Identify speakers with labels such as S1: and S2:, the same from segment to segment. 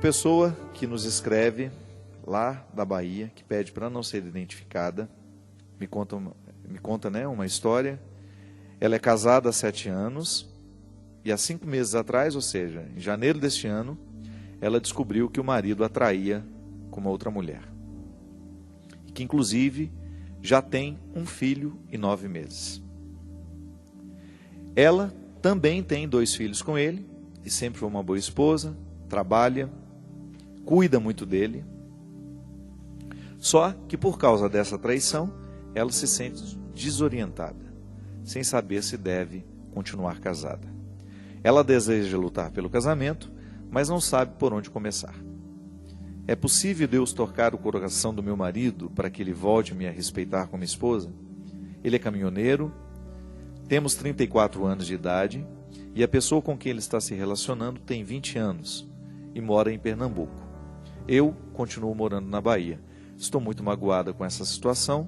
S1: pessoa que nos escreve lá da Bahia, que pede para não ser identificada, me conta, né, uma história. Ela é casada há 7 anos e há 5 meses atrás, ou seja, em janeiro deste ano, ela descobriu que o marido a traía com uma outra mulher. E que inclusive já tem um filho e 9 meses. Ela também tem 2 filhos com ele e sempre foi uma boa esposa, trabalha, cuida muito dele. Só que por causa dessa traição, ela se sente desorientada, sem saber se deve continuar casada. Ela deseja lutar pelo casamento, mas não sabe por onde começar. É possível Deus tocar o coração do meu marido para que ele volte a me respeitar como esposa? Ele é caminhoneiro, temos 34 anos de idade e a pessoa com quem ele está se relacionando tem 20 anos e mora em Pernambuco. Eu continuo morando na Bahia. Estou muito magoada com essa situação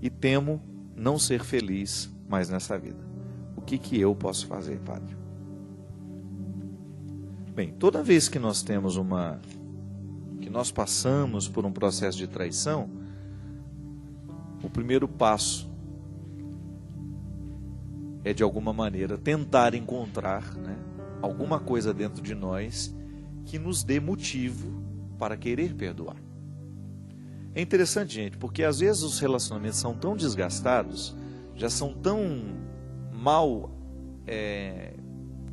S1: e temo não ser feliz mais nessa vida. O que eu posso fazer, padre? Bem, toda vez que nós temos que nós passamos por um processo de traição, o primeiro passo é, de alguma maneira, tentar encontrar, né, alguma coisa dentro de nós que nos dê motivo para querer perdoar. É interessante, gente, porque às vezes os relacionamentos são tão desgastados, já são tão mal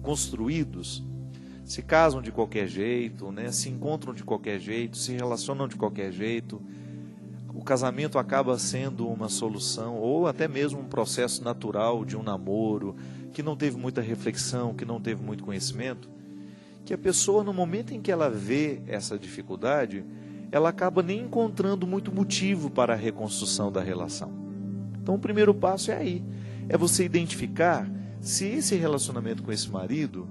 S1: construídos, se casam de qualquer jeito, né? Se encontram de qualquer jeito, se relacionam de qualquer jeito. O casamento acaba sendo uma solução, ou até mesmo um processo natural de um namoro, que não teve muita reflexão, que não teve muito conhecimento, que a pessoa, no momento em que ela vê essa dificuldade, ela acaba nem encontrando muito motivo para a reconstrução da relação. Então o primeiro passo é aí, é você identificar se esse relacionamento com esse marido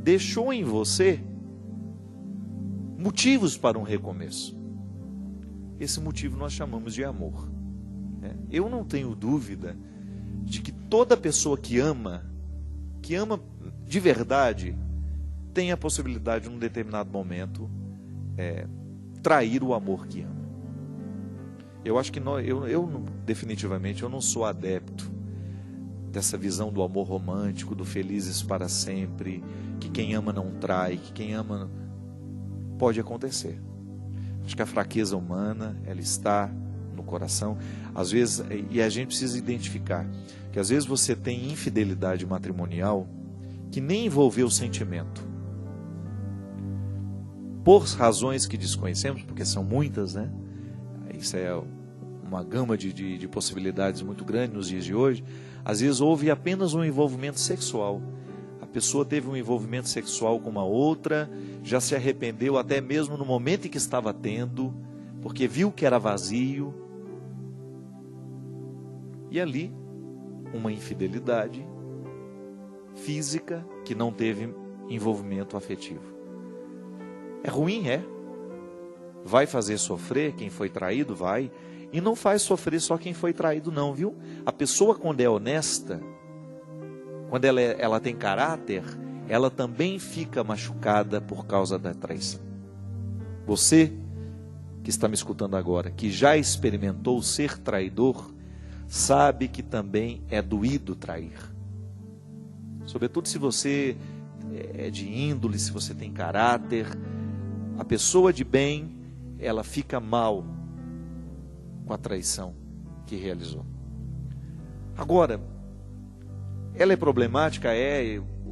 S1: deixou em você motivos para um recomeço. Esse motivo nós chamamos de amor. Eu não tenho dúvida de que toda pessoa que ama de verdade, tem a possibilidade, num determinado momento, trair o amor que ama. Eu acho que definitivamente, eu não sou adepto dessa visão do amor romântico, do felizes para sempre, que quem ama não trai, que quem ama pode acontecer. Acho que a fraqueza humana, ela está no coração. Às vezes, e a gente precisa identificar que às vezes você tem infidelidade matrimonial que nem envolveu o sentimento. Por razões que desconhecemos, porque são muitas, né? Isso é uma gama de possibilidades muito grande nos dias de hoje. Às vezes houve apenas um envolvimento sexual. A pessoa teve um envolvimento sexual com uma outra, já se arrependeu até mesmo no momento em que estava tendo, porque viu que era vazio. E ali, uma infidelidade física que não teve envolvimento afetivo. É ruim, vai fazer sofrer quem foi traído, vai, e não faz sofrer só quem foi traído não, viu? A pessoa, quando é honesta, quando ela tem caráter, ela também fica machucada por causa da traição. Você que está me escutando agora, que já experimentou ser traidor, sabe que também é doído trair. Sobretudo se você é de índole, se você tem caráter, a pessoa de bem, ela fica mal com a traição que realizou. Agora, ela é problemática?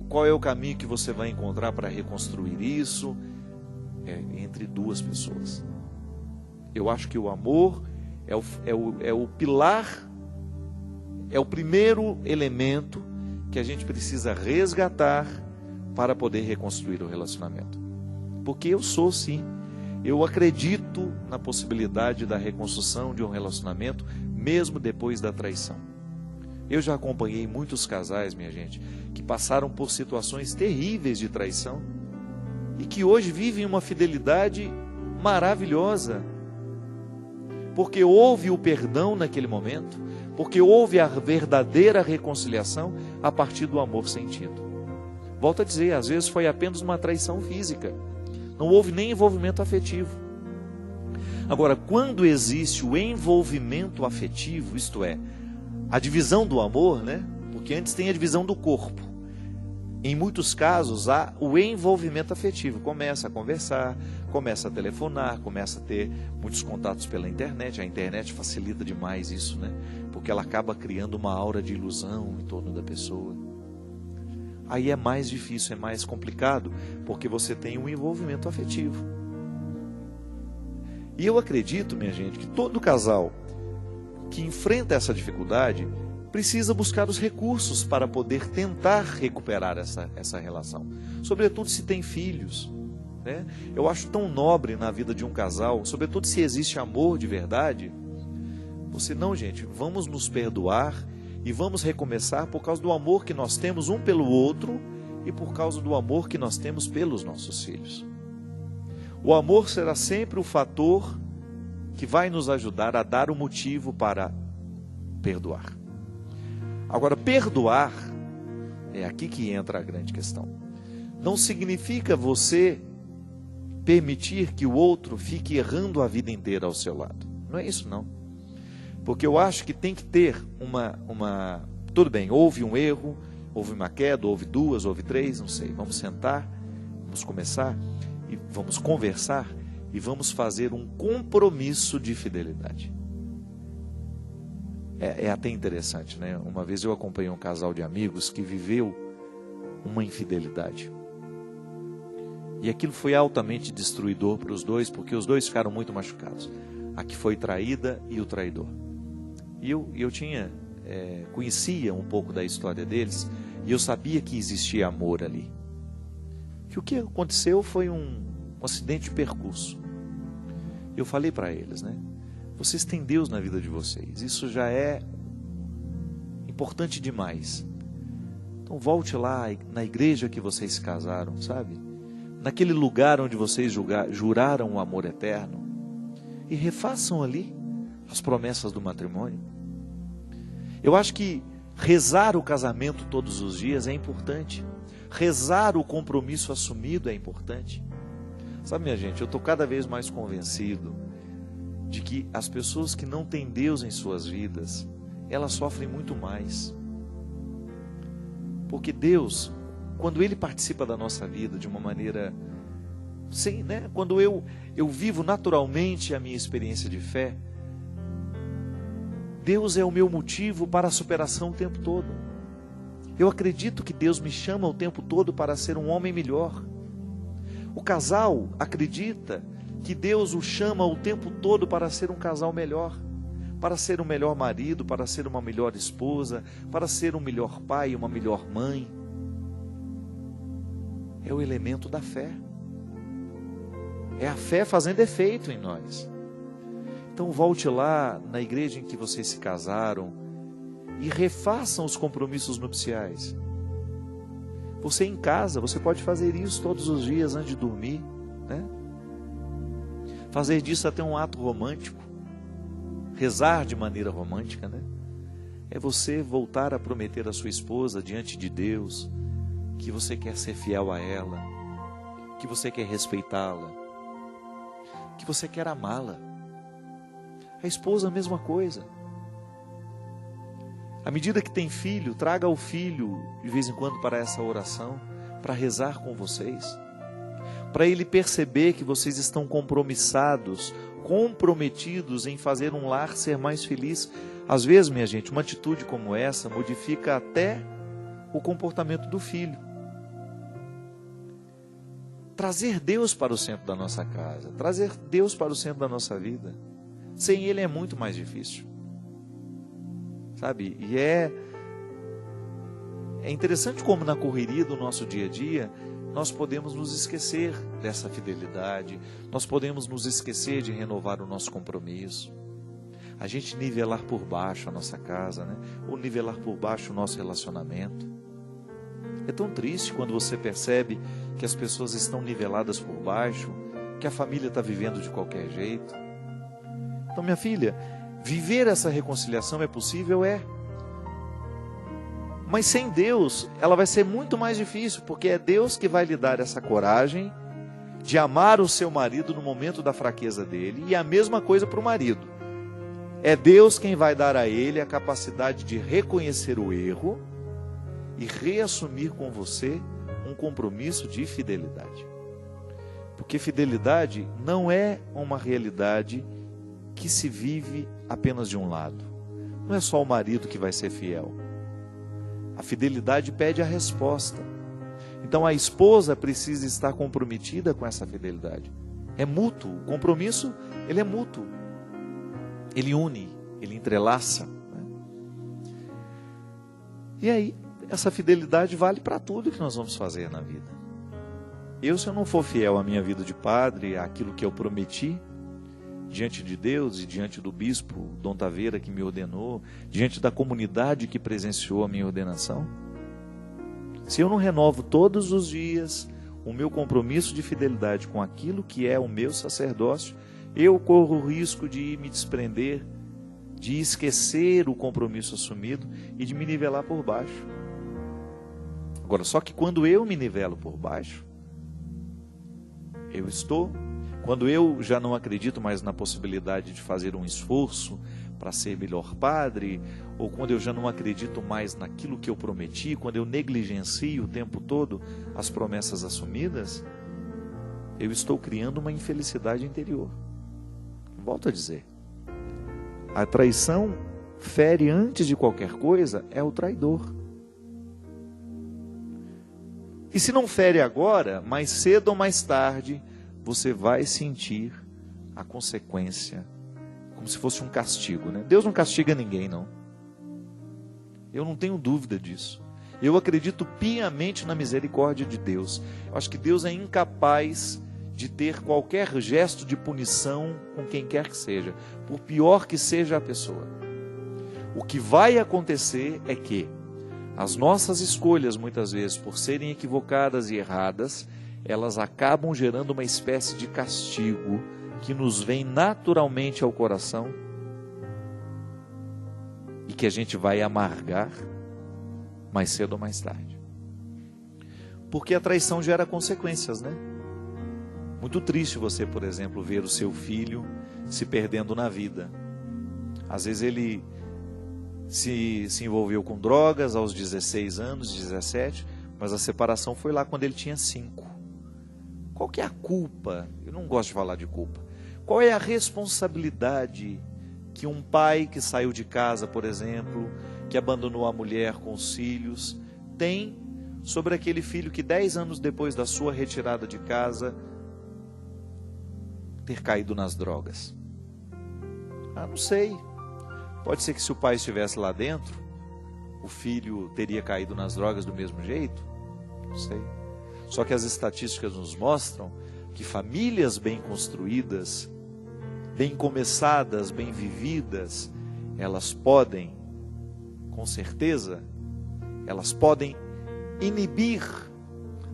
S1: Qual é o caminho que você vai encontrar para reconstruir isso? Entre 2 pessoas. Eu acho que o amor é o pilar, é o primeiro elemento que a gente precisa resgatar para poder reconstruir o relacionamento. Porque eu acredito na possibilidade da reconstrução de um relacionamento, mesmo depois da traição. Eu já acompanhei muitos casais, minha gente, que passaram por situações terríveis de traição e que hoje vivem uma fidelidade maravilhosa, porque houve o perdão naquele momento, porque houve a verdadeira reconciliação a partir do amor sentido. Volto a dizer, às vezes foi apenas uma traição física, Não houve nem envolvimento afetivo. Agora, quando existe o envolvimento afetivo, isto é, a divisão do amor, né? Porque antes tem a divisão do corpo. Em muitos casos há o envolvimento afetivo. Começa a conversar, começa a telefonar, começa a ter muitos contatos pela internet. A internet facilita demais isso, né? Porque ela acaba criando uma aura de ilusão em torno da pessoa. Aí é mais difícil, é mais complicado, porque você tem um envolvimento afetivo. E eu acredito, minha gente, que todo casal que enfrenta essa dificuldade precisa buscar os recursos para poder tentar recuperar essa relação. Sobretudo se tem filhos, né? Eu acho tão nobre na vida de um casal, sobretudo se existe amor de verdade. Você não, gente, vamos nos perdoar e vamos recomeçar por causa do amor que nós temos um pelo outro e por causa do amor que nós temos pelos nossos filhos. O amor será sempre o fator que vai nos ajudar a dar o motivo para perdoar. Agora, perdoar, é aqui que entra a grande questão. Não significa você permitir que o outro fique errando a vida inteira ao seu lado. Não é isso, não. Porque eu acho que tem que ter tudo bem, houve um erro, houve uma queda, houve duas, houve três, não sei. Vamos sentar, vamos começar e vamos conversar e vamos fazer um compromisso de fidelidade. É até interessante, né? Uma vez eu acompanhei um casal de amigos que viveu uma infidelidade. E aquilo foi altamente destruidor para os dois, porque os dois ficaram muito machucados. A que foi traída e o traidor. E eu conhecia um pouco da história deles, e eu sabia que existia amor ali. Que o que aconteceu foi um acidente de percurso. Eu falei para eles, né? Vocês têm Deus na vida de vocês, isso já é importante demais. Então volte lá na igreja que vocês se casaram, sabe? Naquele lugar onde vocês juraram o amor eterno, e refaçam ali as promessas do matrimônio. Eu acho que rezar o casamento todos os dias é importante. Rezar o compromisso assumido é importante. Sabe, minha gente, eu estou cada vez mais convencido de que as pessoas que não têm Deus em suas vidas, elas sofrem muito mais. Porque Deus, quando Ele participa da nossa vida de uma maneira, sim, né? Quando eu vivo naturalmente a minha experiência de fé, Deus é o meu motivo para a superação o tempo todo. Eu acredito que Deus me chama o tempo todo para ser um homem melhor. O casal acredita que Deus o chama o tempo todo para ser um casal melhor, para ser um melhor marido, para ser uma melhor esposa, para ser um melhor pai, uma melhor mãe. É o elemento da fé. É a fé fazendo efeito em nós. Então volte lá na igreja em que vocês se casaram e refaçam os compromissos nupciais. Você em casa, você pode fazer isso todos os dias antes de dormir, né? Fazer disso até um ato romântico. Rezar de maneira romântica, né? É você voltar a prometer à sua esposa diante de Deus que você quer ser fiel a ela, que você quer respeitá-la, que você quer amá-la. A esposa a mesma coisa. À medida que tem filho, traga o filho de vez em quando para essa oração, para rezar com vocês, para ele perceber que vocês estão comprometidos em fazer um lar ser mais feliz. Às vezes, minha gente, uma atitude como essa modifica até o comportamento do filho. Trazer Deus para o centro da nossa casa, trazer Deus para o centro da nossa vida, sem Ele é muito mais difícil. Sabe? E é interessante como na correria do nosso dia a dia, nós podemos nos esquecer dessa fidelidade, nós podemos nos esquecer de renovar o nosso compromisso. A gente nivelar por baixo a nossa casa, né? Ou nivelar por baixo o nosso relacionamento. É tão triste quando você percebe que as pessoas estão niveladas por baixo, que a família está vivendo de qualquer jeito. Então, minha filha, viver essa reconciliação é possível? Mas sem Deus, ela vai ser muito mais difícil, porque é Deus que vai lhe dar essa coragem de amar o seu marido no momento da fraqueza dele, e a mesma coisa para o marido. É Deus quem vai dar a ele a capacidade de reconhecer o erro e reassumir com você um compromisso de fidelidade. Porque fidelidade não é uma realidade que se vive apenas de um lado. Não é só o marido que vai ser fiel. A fidelidade pede a resposta. Então a esposa precisa estar comprometida com essa fidelidade. É mútuo. O compromisso, ele é mútuo. Ele une, ele entrelaça. E aí, essa fidelidade vale para tudo que nós vamos fazer na vida. Se eu não for fiel à minha vida de padre, àquilo que eu prometi, diante de Deus e diante do bispo Dom Taveira que me ordenou, diante da comunidade que presenciou a minha ordenação, se eu não renovo todos os dias o meu compromisso de fidelidade com aquilo que é o meu sacerdócio, eu corro o risco de me desprender, de esquecer o compromisso assumido e de me nivelar por baixo. Agora, só que quando eu me nivelo por baixo, quando eu já não acredito mais na possibilidade de fazer um esforço para ser melhor padre, ou quando eu já não acredito mais naquilo que eu prometi, quando eu negligencio o tempo todo as promessas assumidas, eu estou criando uma infelicidade interior. Volto a dizer, a traição fere antes de qualquer coisa, é o traidor. E se não fere agora, mais cedo ou mais tarde, você vai sentir a consequência, como se fosse um castigo, né? Deus não castiga ninguém, não. Eu não tenho dúvida disso. Eu acredito piamente na misericórdia de Deus. Eu acho que Deus é incapaz de ter qualquer gesto de punição com quem quer que seja, por pior que seja a pessoa. O que vai acontecer é que as nossas escolhas, muitas vezes, por serem equivocadas e erradas, elas acabam gerando uma espécie de castigo que nos vem naturalmente ao coração e que a gente vai amargar mais cedo ou mais tarde. Porque a traição gera consequências, né? Muito triste você, por exemplo, ver o seu filho se perdendo na vida. Às vezes ele se envolveu com drogas aos 16 anos, 17, mas a separação foi lá quando ele tinha 5. Qual que é a culpa? Eu não gosto de falar de culpa. Qual é a responsabilidade que um pai que saiu de casa, por exemplo, que abandonou a mulher com os filhos, tem sobre aquele filho que 10 anos depois da sua retirada de casa, ter caído nas drogas? Não sei. Pode ser que se o pai estivesse lá dentro, o filho teria caído nas drogas do mesmo jeito? Não sei. Só que as estatísticas nos mostram que famílias bem construídas, bem começadas, bem vividas, elas podem, com certeza, elas podem inibir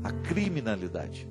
S1: a criminalidade.